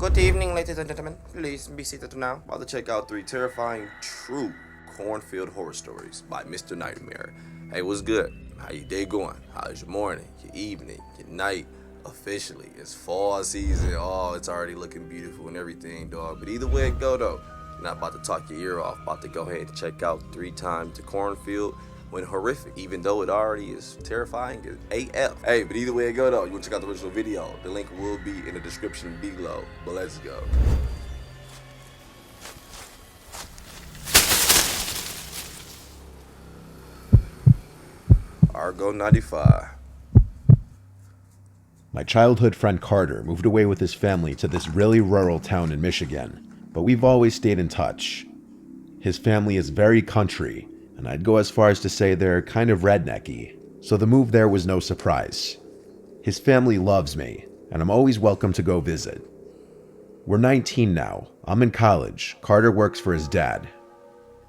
Good evening, ladies and gentlemen. Please be seated now while to check out three terrifying, true Cornfield horror stories by Mr. Nightmare. Hey, what's good? How your day going? How's your morning, your evening, your night? Officially, it's fall season. Oh, it's already looking beautiful and everything, dog. But either way it go, though, you're not about to talk your ear off. About to go ahead and check out three times to Cornfield when horrific, even though it already is terrifying as AF. Hey, but either way it go though, you want to check out the original video. The link will be in the description below. But let's go. Argo 95. My childhood friend Carter moved away with his family to this really rural town in Michigan, but we've always stayed in touch. His family is very country, and I'd go as far as to say they're kind of rednecky, so the move there was no surprise. His family loves me, and I'm always welcome to go visit. We're 19 now, I'm in college, Carter works for his dad.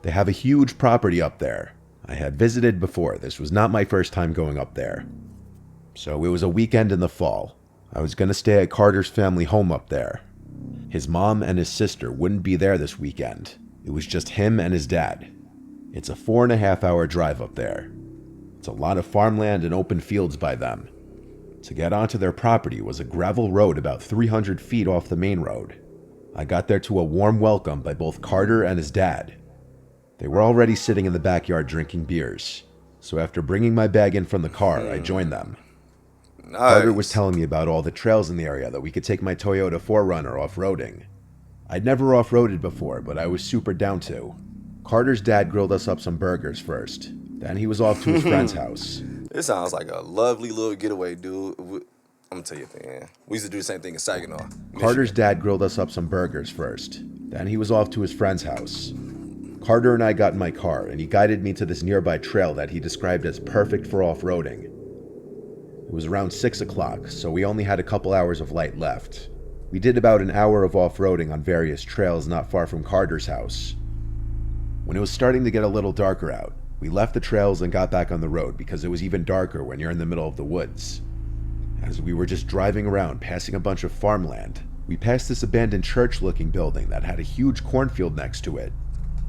They have a huge property up there. I had visited before, this was not my first time going up there. So it was a weekend in the fall. I was going to stay at Carter's family home up there. His mom and his sister wouldn't be there this weekend. It was just him and his dad. It's a 4.5-hour drive up there. It's a lot of farmland and open fields by them. To get onto their property was a gravel road about 300 feet off the main road. I got there to a warm welcome by both Carter and his dad. They were already sitting in the backyard drinking beers. So after bringing my bag in from the car, I joined them. Nice. Carter was telling me about all the trails in the area that we could take my Toyota 4Runner off-roading. I'd never off-roaded before, but I was super down to. Carter's dad grilled us up some burgers first. Then he was off to his friend's house. This sounds like a lovely little getaway, dude. I'm gonna tell you a thing, man. We used to do the same thing in Saginaw, Michigan. Carter's dad grilled us up some burgers first. Then he was off to his friend's house. Carter and I got in my car, and he guided me to this nearby trail that he described as perfect for off-roading. It was around 6 o'clock, so we only had a couple hours of light left. We did about an hour of off-roading on various trails not far from Carter's house. When it was starting to get a little darker out, we left the trails and got back on the road because it was even darker when you're in the middle of the woods. As we were just driving around, passing a bunch of farmland, we passed this abandoned church-looking building that had a huge cornfield next to it.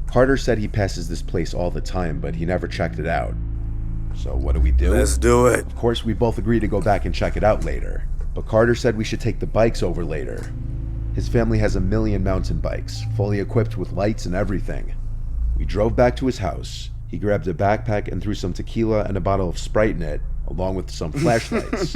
Carter said he passes this place all the time, but he never checked it out. So what do? Let's do it. Of course, we both agreed to go back and check it out later, but Carter said we should take the bikes over later. His family has 1,000,000 mountain bikes, fully equipped with lights and everything. We drove back to his house. He grabbed a backpack and threw some tequila and a bottle of Sprite in it, along with some flashlights.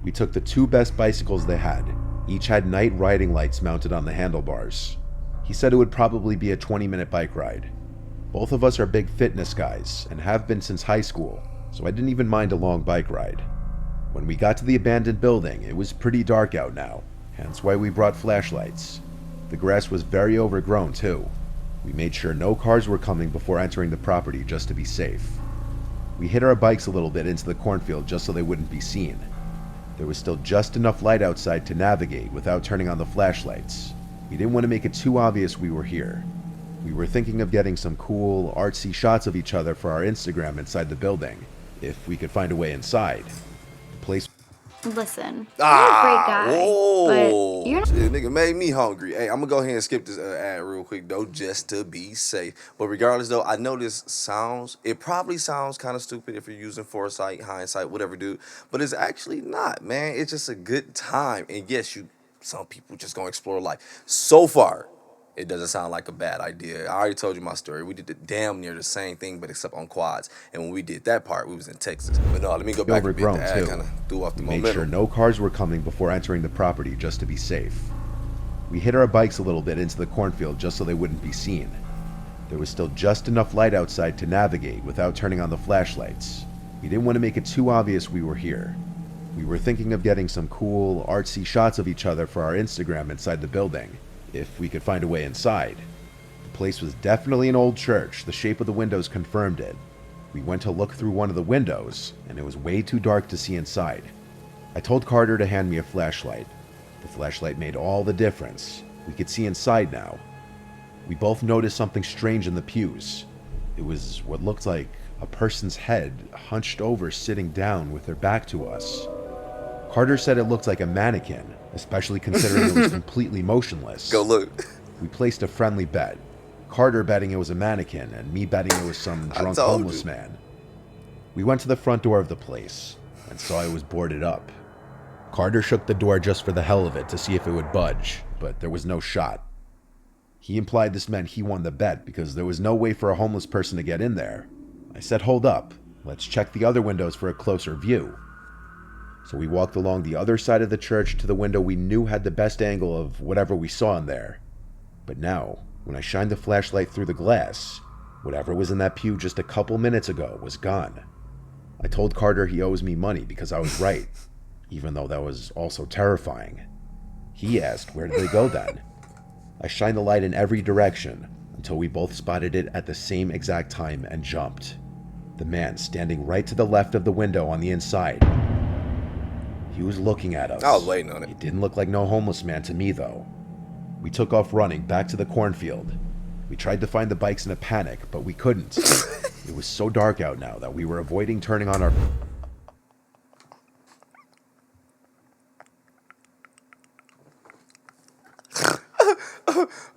We took the two best bicycles they had. Each had night riding lights mounted on the handlebars. He said it would probably be a 20-minute bike ride. Both of us are big fitness guys and have been since high school, so I didn't even mind a long bike ride. When we got to the abandoned building, it was pretty dark out now, hence why we brought flashlights. The grass was very overgrown too. We made sure no cars were coming before entering the property just to be safe. We hid our bikes a little bit into the cornfield just so they wouldn't be seen. There was still just enough light outside to navigate without turning on the flashlights. We didn't want to make it too obvious we were here. We were thinking of getting some cool, artsy shots of each other for our Instagram inside the building, if we could find a way inside. The place... Listen, you're a great guy, but you're not... Shit, nigga made me hungry. Hey, I'm gonna go ahead and skip this ad real quick, though, just to be safe. But regardless, though, I know this sounds... It probably sounds kind of stupid if you're using foresight, hindsight, whatever, dude. But it's actually not, man. It's just a good time. And yes, some people just gonna explore life. So far, it doesn't sound like a bad idea. I already told you my story. We did the damn near the same thing, but except on quads. And when we did that part, we was in Texas. But no, let me go back a bit. The ad kind of threw off the momentum. Made sure no cars were coming before entering the property just to be safe. We hid our bikes a little bit into the cornfield just so they wouldn't be seen. There was still just enough light outside to navigate without turning on the flashlights. We didn't want to make it too obvious we were here. We were thinking of getting some cool, artsy shots of each other for our Instagram inside the building, if we could find a way inside. The place was definitely an old church. The shape of the windows confirmed it. We went to look through one of the windows, and it was way too dark to see inside. I told Carter to hand me a flashlight. The flashlight made all the difference. We could see inside now. We both noticed something strange in the pews. It was what looked like a person's head hunched over, sitting down with their back to us. Carter said it looked like a mannequin, especially considering it was completely motionless. Go look. We placed a friendly bet. Carter betting it was a mannequin, and me betting it was some drunk homeless man. We went to the front door of the place, and saw it was boarded up. Carter shook the door just for the hell of it to see if it would budge, but there was no shot. He implied this meant he won the bet because there was no way for a homeless person to get in there. I said, hold up, let's check the other windows for a closer view. So we walked along the other side of the church to the window we knew had the best angle of whatever we saw in there. But now, when I shined the flashlight through the glass, whatever was in that pew just a couple minutes ago was gone. I told Carter he owes me money because I was right, even though that was also terrifying. He asked, where did they go then? I shined the light in every direction until we both spotted it at the same exact time and jumped. The man standing right to the left of the window on the inside. He was looking at us. I was waiting on it. He didn't look like no homeless man to me, though. We took off running back to the cornfield. We tried to find the bikes in a panic, but we couldn't. It was so dark out now that we were avoiding turning on our...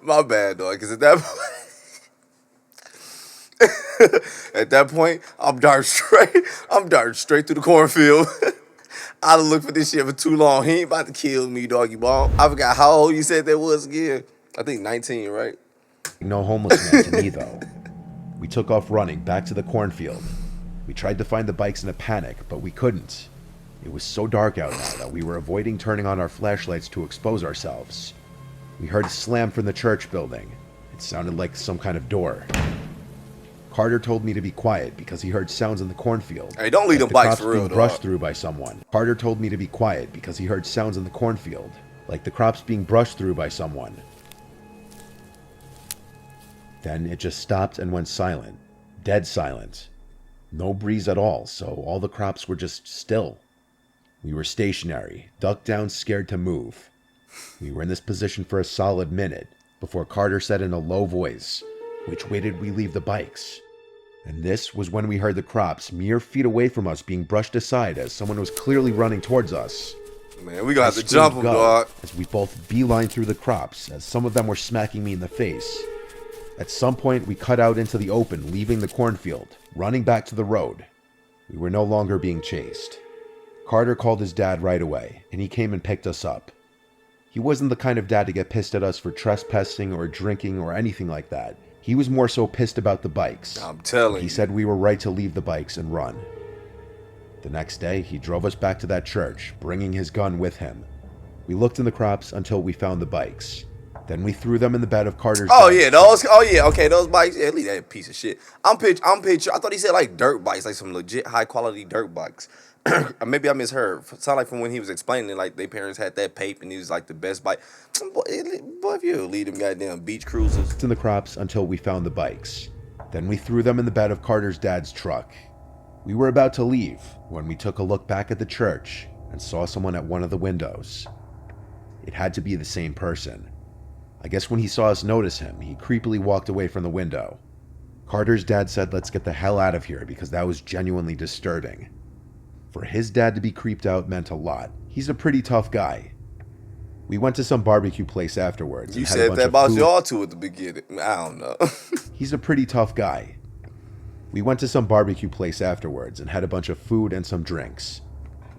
My bad, dog, because at that point, I'm darting straight through the cornfield. I done looked for this shit for too long. He ain't about to kill me, doggy ball. I forgot how old you said that was again. I think 19, right? No homeless man to me, though. We took off running back to the cornfield. We tried to find the bikes in a panic, but we couldn't. It was so dark out now that we were avoiding turning on our flashlights to expose ourselves. We heard a slam from the church building. It sounded like some kind of door. Carter told me to be quiet because he heard sounds in the cornfield. Hey, don't leave them bikes for real, dog. Brushed through by someone. Carter told me to be quiet because he heard sounds in the cornfield, like the crops being brushed through by someone. Then it just stopped and went silent. Dead silent. No breeze at all, so all the crops were just still. We were stationary, ducked down, scared to move. We were in this position for a solid minute before Carter said in a low voice, "Which way did we leave the bikes?" And this was when we heard the crops mere feet away from us being brushed aside as someone was clearly running towards us. Man, we gonna have to jump them, dog. As we both beeline through the crops, as some of them were smacking me in the face. At some point, we cut out into the open, leaving the cornfield, running back to the road. We were no longer being chased. Carter called his dad right away, and he came and picked us up. He wasn't the kind of dad to get pissed at us for trespassing or drinking or anything like that. He was more so pissed about the bikes. I'm telling you. He said we were right to leave the bikes and run. The next day, he drove us back to that church, bringing his gun with him. We looked in the crops until we found the bikes. Then we threw them in the bed of Carter's those bikes. Yeah, leave that piece of shit. I'm picture. I thought he said like dirt bikes, like some legit high quality dirt bikes. Maybe I misheard. Sound like from when he was explaining it, like their parents had that pape and he was like the best bike. Boy, if you lead them goddamn beach cruisers. In the crops until we found the bikes. Then we threw them in the bed of Carter's dad's truck. We were about to leave when we took a look back at the church and saw someone at one of the windows. It had to be the same person. I guess when he saw us notice him, he creepily walked away from the window. Carter's dad said, "Let's get the hell out of here," because that was genuinely disturbing. For his dad to be creeped out meant a lot. He's a pretty tough guy. We went to some barbecue place afterwards. You said that about y'all two at the beginning. I don't know. He's a pretty tough guy. We went to some barbecue place afterwards and had a bunch of food and some drinks.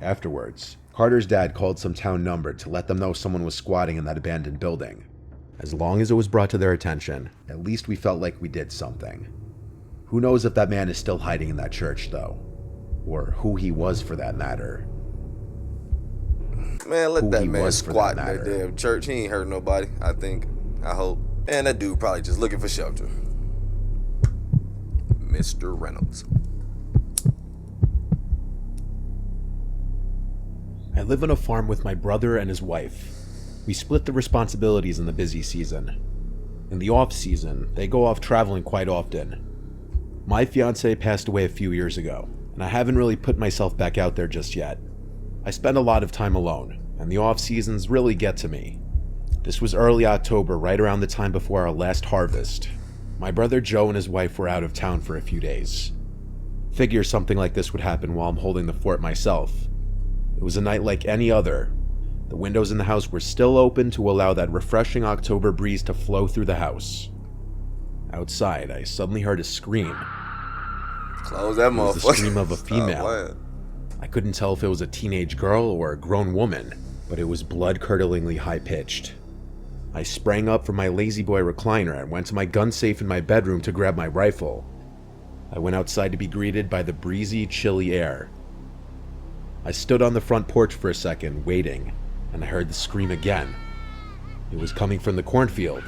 Afterwards, Carter's dad called some town number to let them know someone was squatting in that abandoned building. As long as it was brought to their attention, at least we felt like we did something. Who knows if that man is still hiding in that church, though? Or who he was, for that matter. Man, let that man squat in that damn church. He ain't hurt nobody, I think. I hope. And that dude probably just looking for shelter. Mr. Reynolds. I live on a farm with my brother and his wife. We split the responsibilities in the busy season. In the off-season, they go off traveling quite often. My fiancée passed away a few years ago, and I haven't really put myself back out there just yet. I spend a lot of time alone, and the off-seasons really get to me. This was early October, right around the time before our last harvest. My brother Joe and his wife were out of town for a few days. Figure something like this would happen while I'm holding the fort myself. It was a night like any other, The windows in the house were still open to allow that refreshing October breeze to flow through the house. Outside, I suddenly heard a scream. Close that motherfucker. It was the scream of a female. I couldn't tell if it was a teenage girl or a grown woman, but it was blood-curdlingly high-pitched. I sprang up from my lazy boy recliner and went to my gun safe in my bedroom to grab my rifle. I went outside to be greeted by the breezy, chilly air. I stood on the front porch for a second, waiting, and I heard the scream again. It was coming from the cornfield.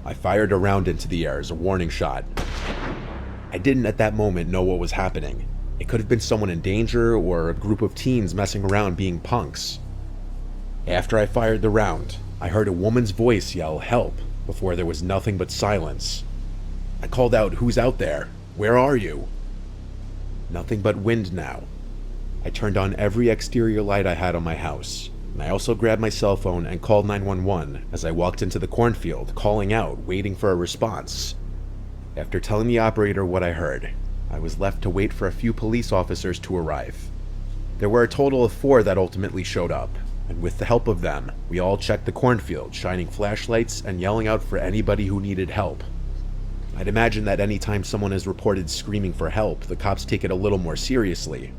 I fired a round into the air as a warning shot. I didn't at that moment know what was happening. It could have been someone in danger or a group of teens messing around being punks. After I fired the round, I heard a woman's voice yell, "Help," before there was nothing but silence. I called out, "Who's out there? Where are you?" Nothing but wind now. I turned on every exterior light I had on my house, and I also grabbed my cell phone and called 911 as I walked into the cornfield, calling out, waiting for a response. After telling the operator what I heard, I was left to wait for a few police officers to arrive. There were a total of 4 that ultimately showed up, and with the help of them, we all checked the cornfield, shining flashlights and yelling out for anybody who needed help. I'd imagine that anytime someone is reported screaming for help, the cops take it a little more seriously.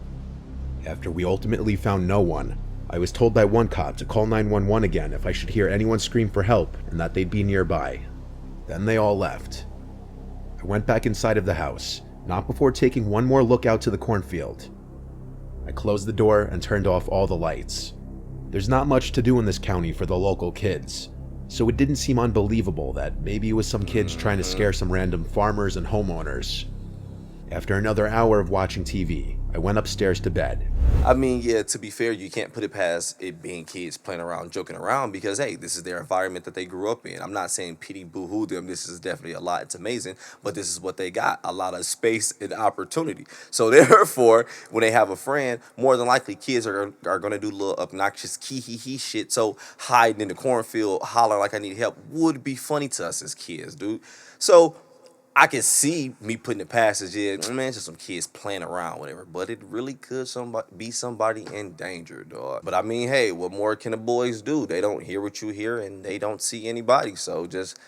After we ultimately found no one, I was told by one cop to call 911 again if I should hear anyone scream for help and that they'd be nearby. Then they all left. I went back inside of the house, not before taking one more look out to the cornfield. I closed the door and turned off all the lights. There's not much to do in this county for the local kids, so it didn't seem unbelievable that maybe it was some kids trying to scare some random farmers and homeowners. After another hour of watching TV, I went upstairs to bed. I mean, yeah, to be fair, you can't put it past it being kids playing around, joking around, because, hey, this is their environment that they grew up in. I'm not saying pity boo-hoo them. This is definitely a lot. It's amazing, but this is what they got, a lot of space and opportunity. So therefore, when they have a friend, more than likely kids are going to do little obnoxious kee-hee-hee shit. So hiding in the cornfield, hollering like I need help would be funny to us as kids, dude. So I can see me putting it past as, yeah, man, it's just some kids playing around, whatever. But it really could be somebody in danger, dog. But I mean, hey, what more can the boys do? They don't hear what you hear, and they don't see anybody. So just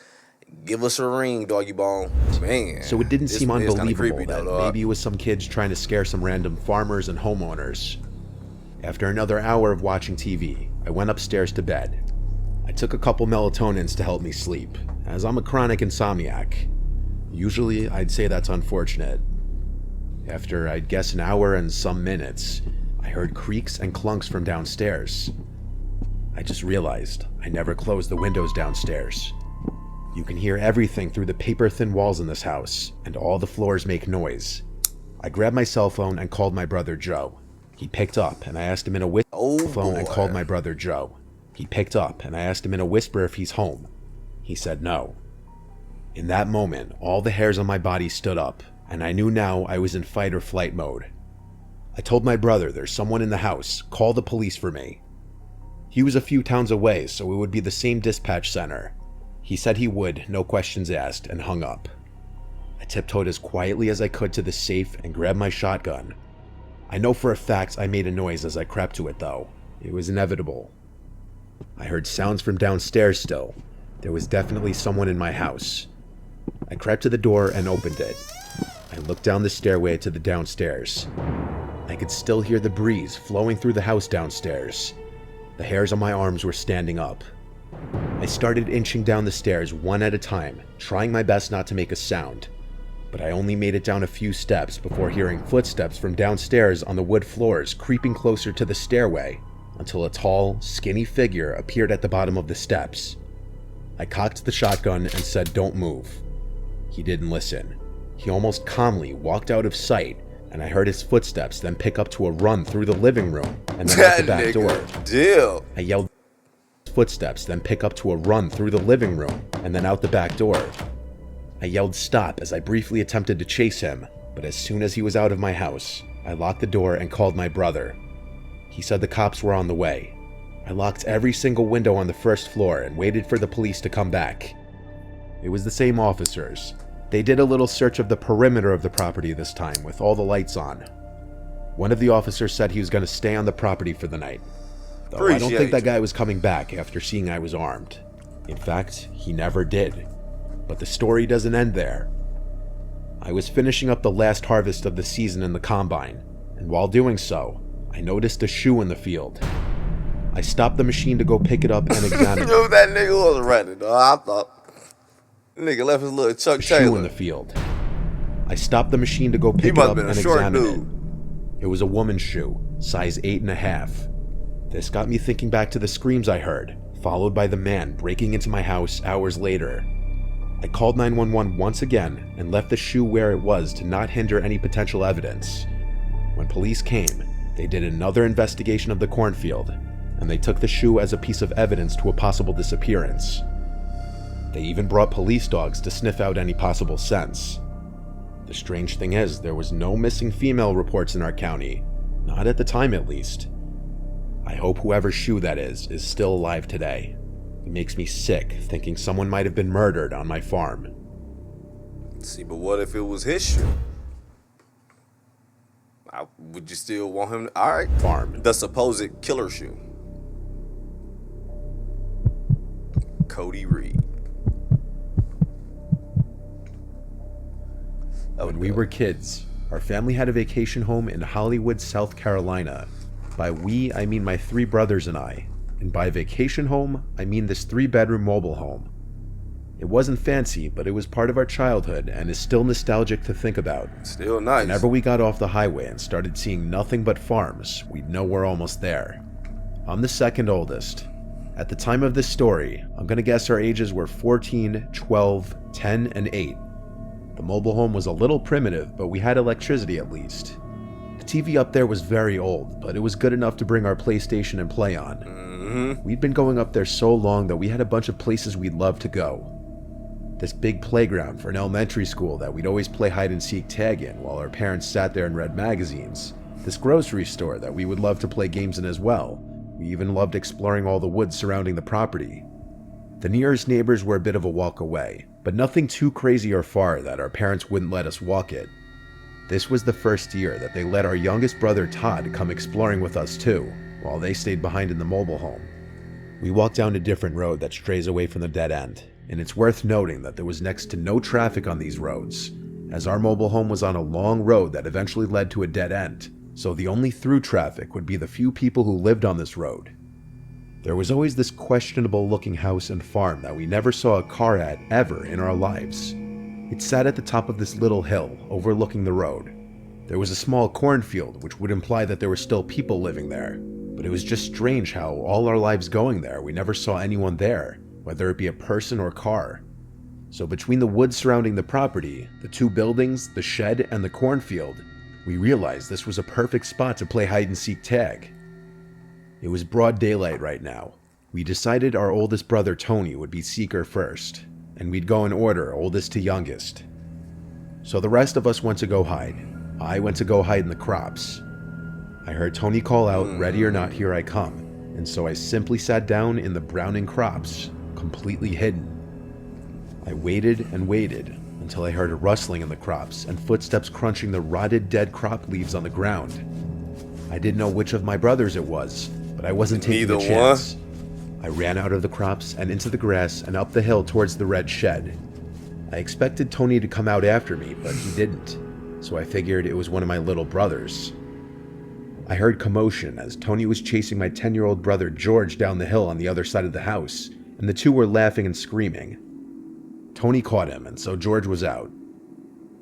give us a ring, doggy bone. Man. So it didn't seem unbelievable creepy, that though, maybe it was some kids trying to scare some random farmers and homeowners. After another hour of watching TV, I went upstairs to bed. I took a couple melatonins to help me sleep, as I'm a chronic insomniac. Usually, I'd say that's unfortunate. After, I'd guess, an hour and some minutes, I heard creaks and clunks from downstairs. I just realized I never closed the windows downstairs. You can hear everything through the paper-thin walls in this house, and all the floors make noise. I grabbed my cell phone and called my brother Joe. He picked up, and I asked him in a whisper. And called my brother Joe. He picked up, and I asked him in a whisper if he's home. He said no. In that moment, all the hairs on my body stood up, and I knew now I was in fight or flight mode. I told my brother there's someone in the house, call the police for me. He was a few towns away, so it would be the same dispatch center. He said he would, no questions asked, and hung up. I tiptoed as quietly as I could to the safe and grabbed my shotgun. I know for a fact I made a noise as I crept to it, though. It was inevitable. I heard sounds from downstairs still. There was definitely someone in my house. I crept to the door and opened it. I looked down the stairway to the downstairs. I could still hear the breeze flowing through the house downstairs. The hairs on my arms were standing up. I started inching down the stairs one at a time, trying my best not to make a sound. But I only made it down a few steps before hearing footsteps from downstairs on the wood floors creeping closer to the stairway, until a tall, skinny figure appeared at the bottom of the steps. I cocked the shotgun and said, "Don't move." He didn't listen. He almost calmly walked out of sight, and I heard his footsteps then pick up to a run through the living room and then out the back door. Deal. I yelled, footsteps then pick up to a run through the living room and then out the back door. I yelled stop as I briefly attempted to chase him, but as soon as he was out of my house, I locked the door and called my brother. He said the cops were on the way. I locked every single window on the first floor and waited for the police to come back. It was the same officers. They did a little search of the perimeter of the property this time with all the lights on. One of the officers said he was going to stay on the property for the night. though I don't think that guy was coming back after seeing I was armed. In fact, he never did. But the story doesn't end there. I was finishing up the last harvest of the season in the combine, and while doing so, I noticed a shoe in the field. I stopped the machine to go pick it up and examine it. Yo, that nigga was running, dog. I thought nigga left his little Chuck Taylor. Shoe in the field. I stopped the machine to go pick it up and examine it. It was a woman's shoe, size 8.5. This got me thinking back to the screams I heard, followed by the man breaking into my house hours later. I called 911 once again and left the shoe where it was to not hinder any potential evidence. When police came, they did another investigation of the cornfield, and they took the shoe as a piece of evidence to a possible disappearance. They even brought police dogs to sniff out any possible scents. The strange thing is, there was no missing female reports in our county, not at the time at least. I hope whoever's shoe that is still alive today. It makes me sick thinking someone might have been murdered on my farm. See, but what if it was his shoe? Would you still want him? All right. Farm. The supposed killer shoe. Cody Reed. When we were kids, our family had a vacation home in Hollywood, South Carolina. By we, I mean my 3 brothers and I. And by vacation home, I mean this 3-bedroom mobile home. It wasn't fancy, but it was part of our childhood and is still nostalgic to think about. Still nice. Whenever we got off the highway and started seeing nothing but farms, we'd know we're almost there. I'm the second oldest. At the time of this story, I'm gonna guess our ages were 14, 12, 10, and 8. The mobile home was a little primitive, but we had electricity at least. The TV up there was very old, but it was good enough to bring our PlayStation and play on. We'd been going up there so long that we had a bunch of places we'd love to go. This big playground for an elementary school that we'd always play hide and seek tag in while our parents sat there and read magazines. This grocery store that we would love to play games in as well. We even loved exploring all the woods surrounding the property. The nearest neighbors were a bit of a walk away, but nothing too crazy or far that our parents wouldn't let us walk it. This was the first year that they let our youngest brother Todd come exploring with us too, while they stayed behind in the mobile home. We walked down a different road that strays away from the dead end, and it's worth noting that there was next to no traffic on these roads, as our mobile home was on a long road that eventually led to a dead end, so the only through traffic would be the few people who lived on this road. There was always this questionable looking house and farm that we never saw a car at ever in our lives. It sat at the top of this little hill overlooking the road. There was a small cornfield, which would imply that there were still people living there, but it was just strange how all our lives going there we never saw anyone there, whether it be a person or car. So between the woods surrounding the property, the 2 buildings, the shed, and the cornfield, we realized this was a perfect spot to play hide and seek tag. It was broad daylight right now. We decided our oldest brother Tony would be seeker first, and we'd go in order, oldest to youngest. So the rest of us went to go hide. I went to go hide in the crops. I heard Tony call out, "Ready or not, here I come," and so I simply sat down in the browning crops, completely hidden. I waited and waited until I heard a rustling in the crops and footsteps crunching the rotted dead crop leaves on the ground. I didn't know which of my brothers it was, but I wasn't taking a chance. I ran out of the crops and into the grass and up the hill towards the red shed. I expected Tony to come out after me, but he didn't, so I figured it was one of my little brothers. I heard commotion as Tony was chasing my 10-year-old brother George down the hill on the other side of the house, and the 2 were laughing and screaming. Tony caught him, and so George was out.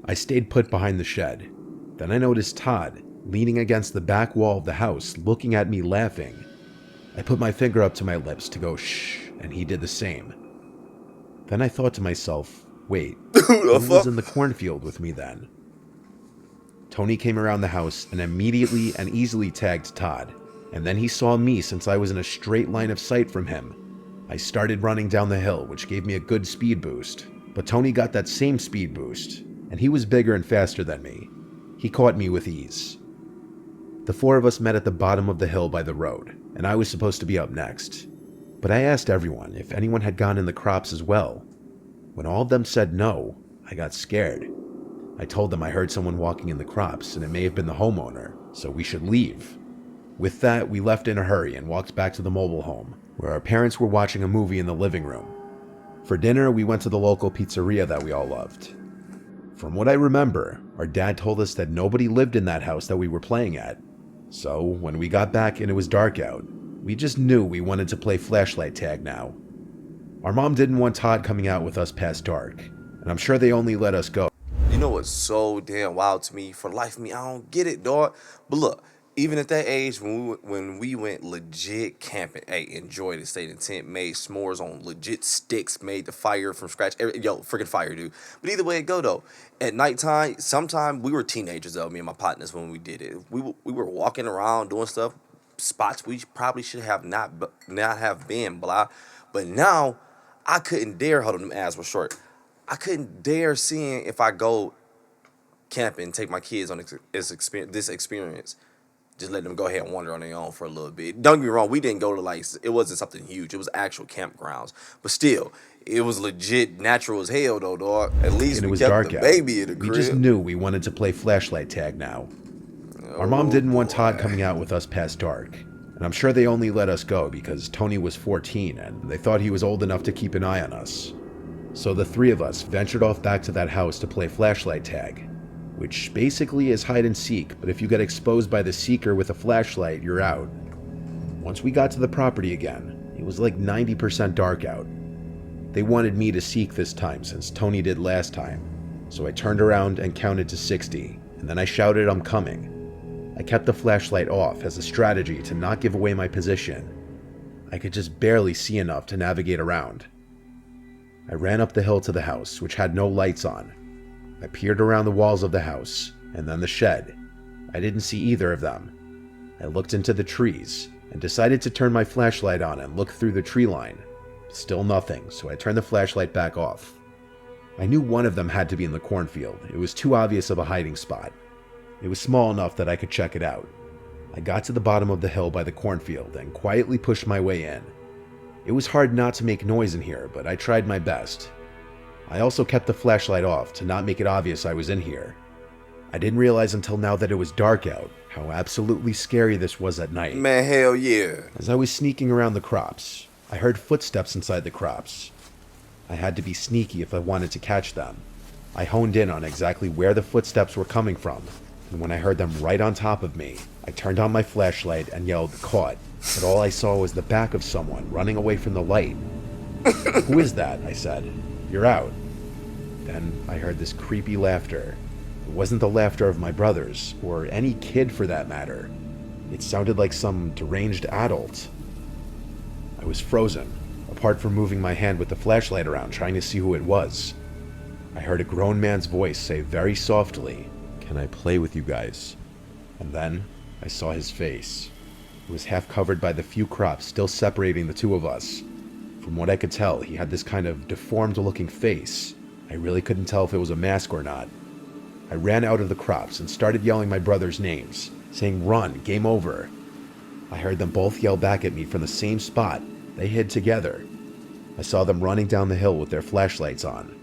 I stayed put behind the shed. Then I noticed Todd, leaning against the back wall of the house, looking at me laughing. I put my finger up to my lips to go shh, and he did the same. Then I thought to myself, wait, who was in the cornfield with me then? Tony came around the house and immediately and easily tagged Todd, and then he saw me since I was in a straight line of sight from him. I started running down the hill, which gave me a good speed boost, but Tony got that same speed boost, and he was bigger and faster than me. He caught me with ease. The 4 of us met at the bottom of the hill by the road, and I was supposed to be up next. But I asked everyone if anyone had gone in the crops as well. When all of them said no, I got scared. I told them I heard someone walking in the crops, and it may have been the homeowner, so we should leave. With that, we left in a hurry and walked back to the mobile home, where our parents were watching a movie in the living room. For dinner, we went to the local pizzeria that we all loved. From what I remember, our dad told us that nobody lived in that house that we were playing at. So, when we got back and it was dark out, we just knew we wanted to play flashlight tag now. Our mom didn't want Todd coming out with us past dark, and I'm sure they only let us go. You know what's so damn wild to me? For the life of me, I don't get it, dog. But look, even at that age, when we went legit camping, hey, enjoyed it, stayed in tent, made s'mores on legit sticks, made the fire from scratch. Freaking fire, dude. But either way it go, though, at nighttime, sometime we were teenagers, though, me and my partners, when we did it. We were walking around doing stuff, spots we probably should have not have been, blah. But now, I couldn't dare, hold on, them ass were short. I couldn't dare seeing if I go camping and take my kids on this experience. Just let them go ahead and wander on their own for a little bit. Don't get me wrong, we didn't go to it wasn't something huge. It was actual campgrounds. But still, it was legit natural as hell though, dog. At least we kept the baby in the crib. We just knew we wanted to play flashlight tag now. Our mom didn't want Todd coming out with us past dark. And I'm sure they only let us go because Tony was 14 and they thought he was old enough to keep an eye on us. So the three of us ventured off back to that house to play flashlight tag, which basically is hide and seek, but if you get exposed by the seeker with a flashlight, you're out. Once we got to the property again, it was like 90% dark out. They wanted me to seek this time since Tony did last time, so I turned around and counted to 60, and then I shouted, "I'm coming." I kept the flashlight off as a strategy to not give away my position. I could just barely see enough to navigate around. I ran up the hill to the house, which had no lights on. I peered around the walls of the house, and then the shed. I didn't see either of them. I looked into the trees, and decided to turn my flashlight on and look through the tree line. Still nothing, so I turned the flashlight back off. I knew one of them had to be in the cornfield. It was too obvious of a hiding spot. It was small enough that I could check it out. I got to the bottom of the hill by the cornfield and quietly pushed my way in. It was hard not to make noise in here, but I tried my best. I also kept the flashlight off to not make it obvious I was in here. I didn't realize until now that it was dark out how absolutely scary this was at night. Man, hell yeah. As I was sneaking around the crops, I heard footsteps inside the crops. I had to be sneaky if I wanted to catch them. I honed in on exactly where the footsteps were coming from, and when I heard them right on top of me, I turned on my flashlight and yelled, "Caught," but all I saw was the back of someone running away from the light. "Who is that?" I said. "You're out." Then I heard this creepy laughter. It wasn't the laughter of my brothers, or any kid for that matter. It sounded like some deranged adult. I was frozen, apart from moving my hand with the flashlight around trying to see who it was. I heard a grown man's voice say very softly, "Can I play with you guys?" And then I saw his face. It was half covered by the few crops still separating the two of us. From what I could tell, he had this kind of deformed-looking face. I really couldn't tell if it was a mask or not. I ran out of the crops and started yelling my brothers' names, saying, "Run, game over." I heard them both yell back at me from the same spot. They hid together. I saw them running down the hill with their flashlights on.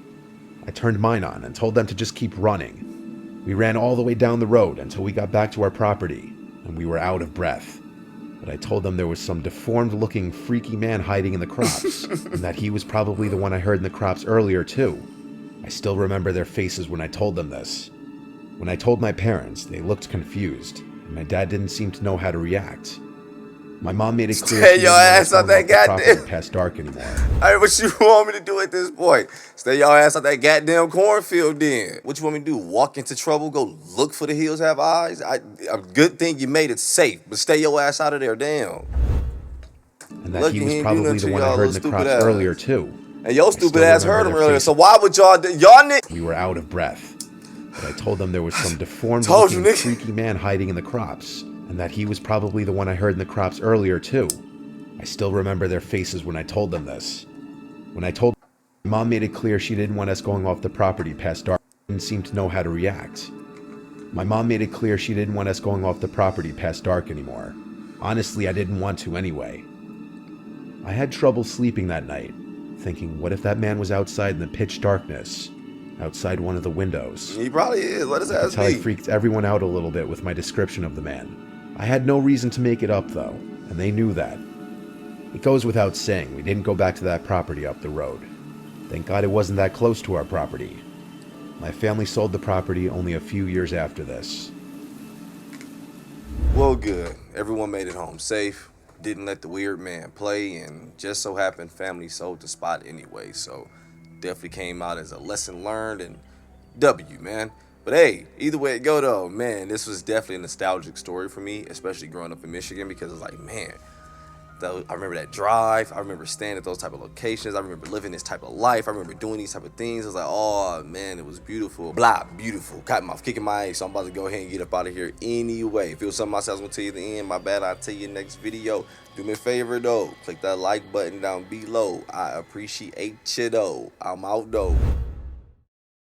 I turned mine on and told them to just keep running. We ran all the way down the road until we got back to our property, and we were out of breath. But I told them there was some deformed-looking, freaky man hiding in the crops, and that he was probably the one I heard in the crops earlier, too. I still remember their faces when I told them this. When I told my parents, they looked confused, and my dad didn't seem to know how to react. My mom made it clear Stay your ass on that goddamn past dark anymore. Alright, what you want me to do at this point? Stay your ass on that goddamn cornfield then. What you want me to do? Walk into trouble? Go look for the hills have eyes? A good thing you made it safe, but stay your ass out of there, damn. And that he was probably the one I heard in the crops earlier too. And your stupid ass heard him earlier, so why would y'all do? Y'all We were out of breath. But I told them there was some deformed-looking, freaky man hiding in the crops, and that he was probably the one I heard in the crops earlier too. I still remember their faces when I told them this. When I told my mom made it clear she didn't want us going off the property past dark. Didn't seem to know how to react. My mom made it clear she didn't want us going off the property past dark anymore. Honestly, I didn't want to anyway. I had trouble sleeping that night, thinking, what if that man was outside in the pitch darkness? Outside one of the windows. He probably is. Let us ask me. I freaked everyone out a little bit with my description of the man. I had no reason to make it up though, and they knew that. It goes without saying, we didn't go back to that property up the road. Thank God it wasn't that close to our property. My family sold the property only a few years after this. Well, good. Everyone made it home safe. Didn't let the weird man play, and just so happened family sold the spot anyway, so definitely came out as a lesson learned and W, man. But hey, either way it go though, man, this was definitely a nostalgic story for me, especially growing up in Michigan, because it's like, man, I remember that drive. I remember staying at those type of locations. I remember living this type of life. I remember doing these type of things. I was like, oh man, it was beautiful. Blah, beautiful. Cottonmouth kicking my ass. So I'm about to go ahead and get up out of here anyway. If it was something else I was gonna tell you at the end, my bad. I'll tell you next video. Do me a favor though. Click that like button down below. I appreciate you though. I'm out though.